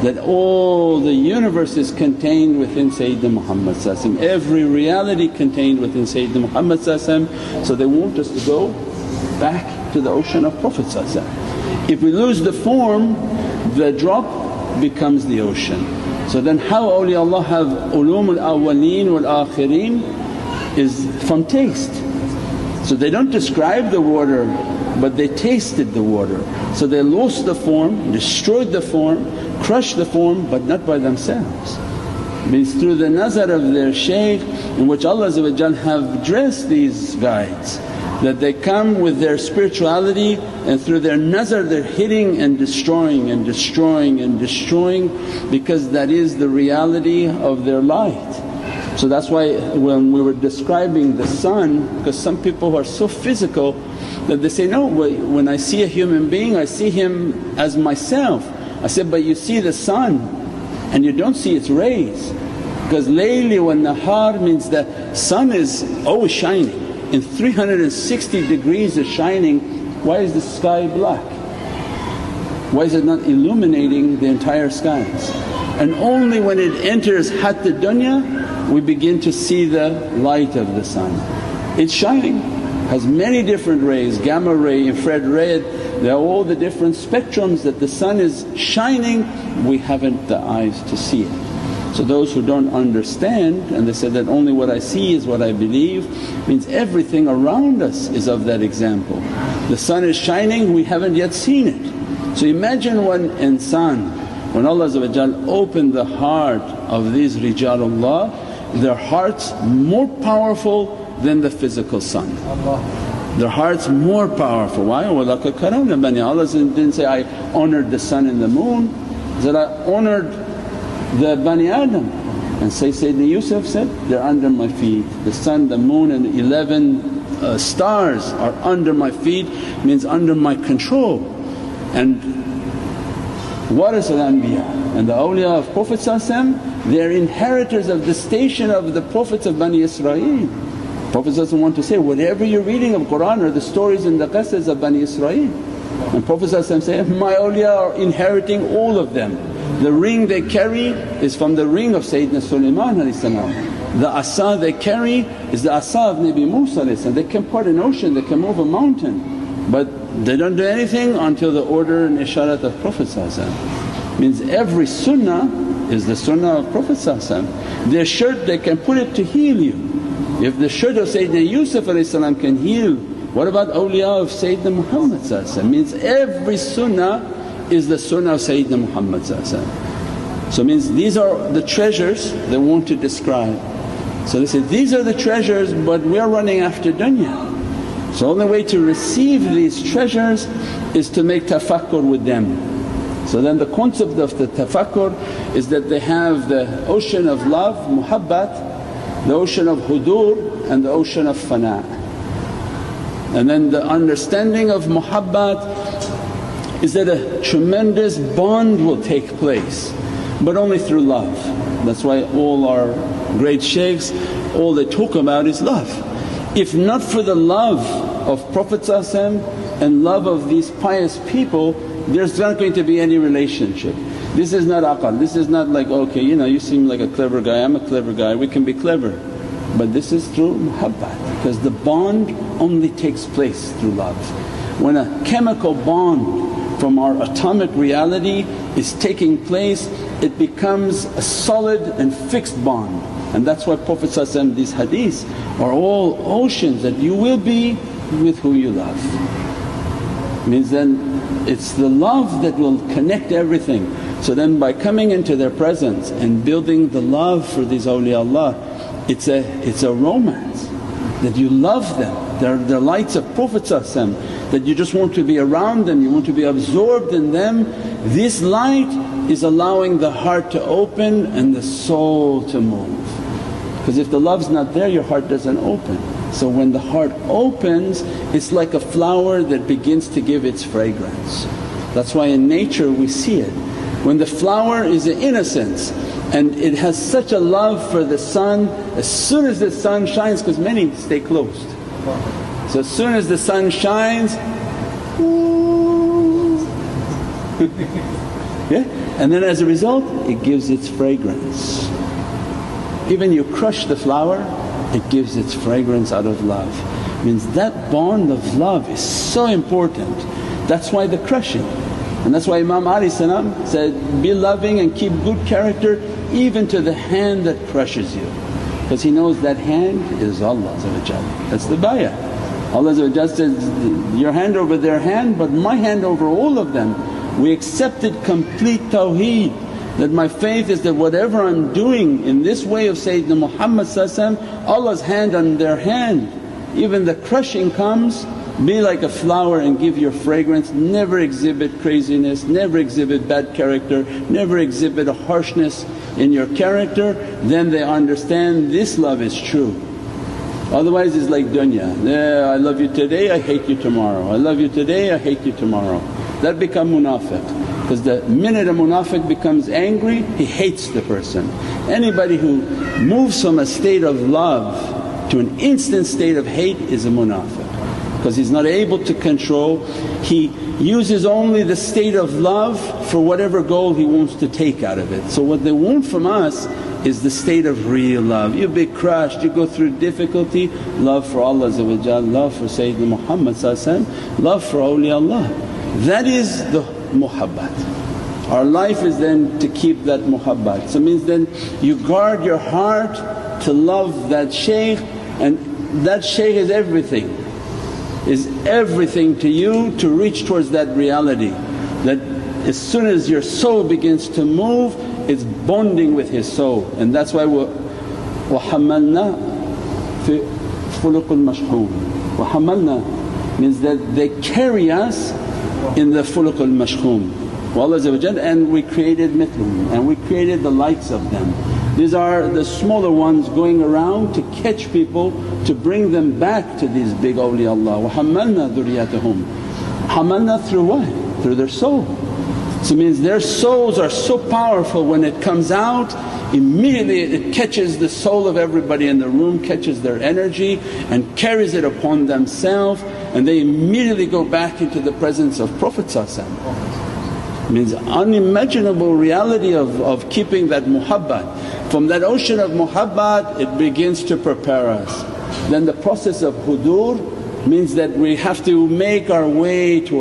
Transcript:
that all the universe is contained within Sayyidina Muhammad, every reality contained within Sayyidina Muhammad. So they want us to go back to the ocean of Prophet. If we lose the form, the drop becomes the ocean. So then how awliyaullah have ulumul awwaleen wal akhirin is from taste. So they don't describe the water but they tasted the water. So they lost the form, destroyed the form, crushed the form but not by themselves. Means through the nazar of their shaykh in which Allah have dressed these guides, that they come with their spirituality and through their nazar they're hitting and destroying and destroying and destroying, because that is the reality of their light. So that's why when we were describing the sun, because some people are so physical that they say, no, when I see a human being I see him as myself. I said, but you see the sun and you don't see its rays, because layli wa nahar means the sun is always shining. In 360 degrees is shining. Why is the sky black? Why is it not illuminating the entire skies? And only when it enters hatt dunya we begin to see the light of the sun. It's shining, has many different rays, gamma ray, infrared red, there are all the different spectrums that the sun is shining, we haven't the eyes to see it. So those who don't understand and they say that only what I see is what I believe, means everything around us is of that example. The sun is shining, we haven't yet seen it. So imagine when insan, when Allah opened the heart of these rijalullah, their hearts more powerful than the physical sun. Their hearts more powerful. Why? وَلَقَدْ كَرَمْنَا بَنِي. Allah didn't say, I honoured the sun and the moon, He said, I honoured the Bani Adam. And Sayyidina Yusuf said, they're under my feet. The sun, the moon and 11 stars are under my feet, means under my control. And waris al-anbiya, and the awliya of Prophet they're inheritors of the station of the Prophets of Bani Israel. Prophet want to say, whatever you're reading of Qur'an are the stories and the qasas of Bani Israel. And Prophet said, my awliya are inheriting all of them. The ring they carry is from the ring of Sayyidina Sulaiman. The asa they carry is the asa of Nabi Musa. They can part an ocean, they can move a mountain, but they don't do anything until the order and isharat of Prophet. Means every sunnah is the sunnah of Prophet. Their shirt they can put it to heal you. If the shirt of Sayyidina Yusuf can heal, what about awliya of Sayyidina Muhammad? Means every sunnah is the sunnah of Sayyidina Muhammad. So means these are the treasures they want to describe. So they say, these are the treasures but we are running after dunya. So only way to receive these treasures is to make tafakkur with them. So then the concept of the tafakkur is that they have the ocean of love, muhabbat, the ocean of hudur and the ocean of fana. And then the understanding of muhabbat is that a tremendous bond will take place but only through love. That's why all our great shaykhs, all they talk about is love. If not for the love of Prophet and love of these pious people, there's not going to be any relationship. This is not aqal, this is not like, okay you seem like a clever guy, I'm a clever guy, we can be clever. But this is through muhabbat, because the bond only takes place through love. When a chemical bond from our atomic reality is taking place, it becomes a solid and fixed bond. And that's why Prophet these hadiths are all oceans that you will be with who you love. Means then it's the love that will connect everything. So then by coming into their presence and building the love for these awliyaullah, it's a romance that you love them. They're lights of Prophet that you just want to be around them, you want to be absorbed in them. This light is allowing the heart to open and the soul to move. Because if the love's not there your heart doesn't open. So when the heart opens it's like a flower that begins to give its fragrance. That's why in nature we see it. When the flower is in innocence and it has such a love for the sun, as soon as the sun shines, because many stay closed. So as soon as the sun shines, Yeah? And then as a result it gives its fragrance. Even you crush the flower, it gives its fragrance out of love. Means that bond of love is so important. That's why the crushing. And that's why Imam Ali said, be loving and keep good character even to the hand that crushes you, because he knows that hand is Allah. That's the bayah. Allah says, your hand over their hand but my hand over all of them. We accepted complete tawheed, that my faith is that whatever I'm doing in this way of Sayyidina Muhammad Allah's hand on their hand. Even the crushing comes, be like a flower and give your fragrance, never exhibit craziness, never exhibit bad character, never exhibit a harshness in your character, then they understand this love is true. Otherwise it's like dunya, yeah, I love you today, I hate you tomorrow, I love you today, I hate you tomorrow. That become munafiq, because the minute a munafiq becomes angry he hates the person. Anybody who moves from a state of love to an instant state of hate is a munafiq, because he's not able to control. He uses only the state of love for whatever goal he wants to take out of it. So what they want from us is the state of real love. You be crushed, you go through difficulty, love for Allah, love for Sayyidina Muhammad, love for awliyaullah. That is the muhabbat. Our life is then to keep that muhabbat. So it means then you guard your heart to love that shaykh, and that shaykh is everything to you to reach towards that reality. That as soon as your soul begins to move, it's bonding with his soul. And that's why وَحَمَّلْنَا فِي خُلُقِ الْمَشْحُومِ. وَحَمَّلْنَا means that they carry us in the khuluq al-mashhum. And we created mithlum, and we created the likes of them. These are the smaller ones going around to catch people, to bring them back to these big awliyaullah. وَحَمَّلْنَا ذُرِّيَّتَهُمْ. Hamalna through what? Through their soul. So it means their souls are so powerful, when it comes out immediately it catches the soul of everybody in the room, catches their energy and carries it upon themselves, and they immediately go back into the presence of Prophet. Means unimaginable reality of keeping that muhabbat. From that ocean of muhabbat it begins to prepare us. Then the process of hudur means that we have to make our way to